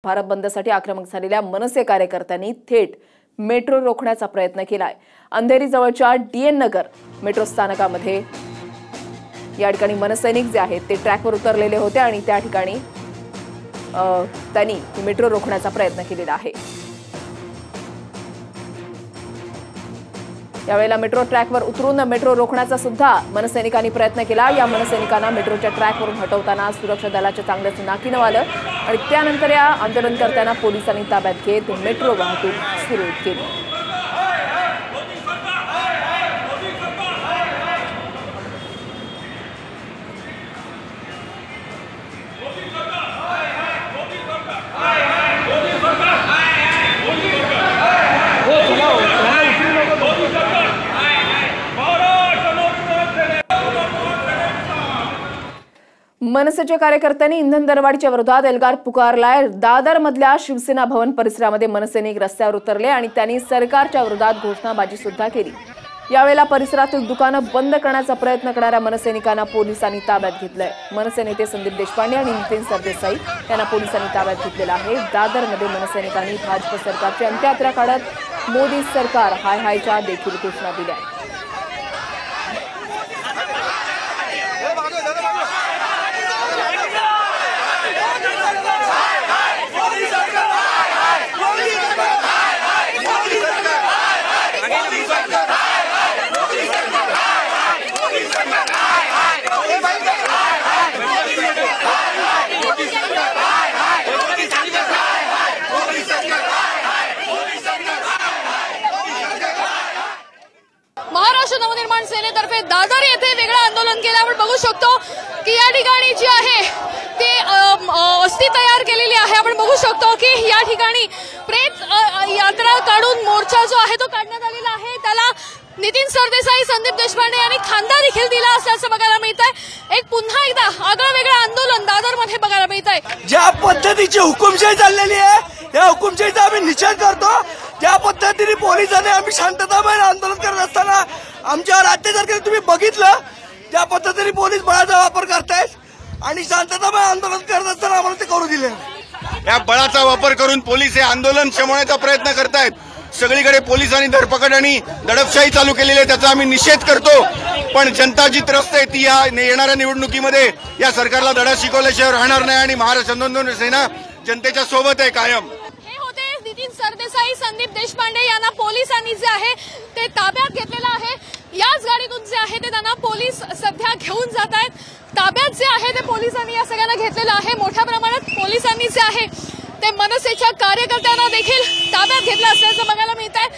भारत बंदसाठी आक्रमक झालेल्या मनसे कार्यकर्त्यांनी थेट मेट्रो रोखण्याचा प्रयत्न केलाय। अंधेरी जवळच्या डीएन नगर मेट्रो स्थानकामध्ये या ठिकाणी मनसैनिक जे आहेत ते ट्रॅकवर उतरलेले होते आणि त्या ठिकाणी त्यांनी मेट्रो रोखण्याचा प्रयत्न केलेला आहे। यावेळेला मेट्रो ट्रॅकवर उतरून मेट्रो रोखण्याचा सुद्धा मनसैनिकांनी प्रयत्न केला। या मनसैनिकांना मेट्रोच्या ट्रॅकवरून हटवताना सुरक्षा दलाच्या चांगल्याच नाकीनं आलं आणि त्यानंतर या आंदोलनकर्त्यांना पोलिसांनी ताब्यात घेत मेट्रो वाहतूक सुरळीत केली। मनसेच्या कार्यकर्त्यांनी इंधन दरवाढीच्या विरोधात एल्गार पुकारलाय। दादर मधल्या शिवसेना भवन परिसरामध्ये मनसैनिक रस्त्यावर उतरले आणि त्यांनी सरकारच्या विरोधात घोषणाबाजी सुद्धा केली। यावेळेला परिसरातील दुकानं बंद करण्याचा प्रयत्न करणाऱ्या मनसैनिकांना पोलिसांनी ताब्यात घेतलंय। मनसे नेते संदीप देशपांडे आणि नितीन सरदेसाई यांना पोलिसांनी ताब्यात घेतलेलं आहे। दादरमध्ये मनसैनिकांनी भाजप सरकारची अंत्ययात्रा काढत मोदी सरकार हाय हायच्या देखील घोषणा दिल्या। महाराष्ट्र नवनिर्माण सेनेतर्फे दादर येथे वेगळं आंदोलन केलं। आपण बघू शकतो की या ठिकाणी जी आहे ते अस्थि तयार केलेली आहे। आपण बघू शकतो की या ठिकाणी प्रेत यात्रा काढून मोर्चा जो आहे तो काढण्यात आलेला आहे। त्याला नितीन सरदेसाई, संदीप देशपांडे यांनी खांदा देखील दिला असल्याचं बघायला मिळत आहे। एक पुन्हा एकदा आगळं वेगळं आंदोलन दादरमध्ये बघायला मिळत आहे। ज्या पद्धतीची हुकुमशाही चाललेली आहे त्या हुकुमशाहीचा आम्ही निषेध करतो। ज्या पद्धतीने पोलिसांनी आम्ही शांततामय आंदोलन करत असताना आमच्यावर अत्याचार केले तुम्ही बघितलं। ज्या पद्धतीने पोलीस बळाचा वापर करतायत आणि शांततामय आंदोलन करत असताना आम्हाला ते करू दिले। या बळाचा वापर करून पोलीस हे आंदोलन शमवण्याचा प्रयत्न करतायत। सगळीकडे पोलिसांनी धरपकड आणि दडपशाही चालू केलेली आहे, त्याचा आम्ही निषेध करतो। पण जनता जी त्रस्त आहे ती या येणाऱ्या निवडणुकीमध्ये या सरकारला धडा शिकवल्याशिवाय राहणार नाही आणि महाराष्ट्र नवनिर्माण सेना जनतेच्या सोबत आहे कायम। नितीन सरदेसाई, संदीप देशपांडे यांना पोलिसांनी जे आहे ते ताब्यात घेतलेलं आहे। याच गाडीतून जे आहे ते त्यांना पोलीस सध्या घेऊन जात आहेत। ताब्यात जे आहे ते पोलिसांनी या सगळ्यांना घेतलेलं आहे। मोठ्या प्रमाणात पोलिसांनी जे आहे ते मनसेच्या कार्यकर्त्यांना देखील ताब्यात घेतलं असल्याचं बघायला मिळत आहे।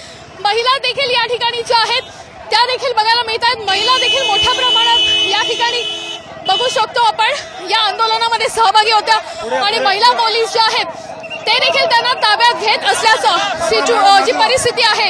महिला देखील या ठिकाणी ज्या आहेत त्या देखील बघायला मिळत आहेत। महिला देखील मोठ्या प्रमाणात या ठिकाणी बघू शकतो आपण या आंदोलनामध्ये सहभागी होत्या आणि महिला पोलीस ज्या आहेत ते देखील त्यांना ताब्यात घेत असल्याचं जी परिस्थिती आहे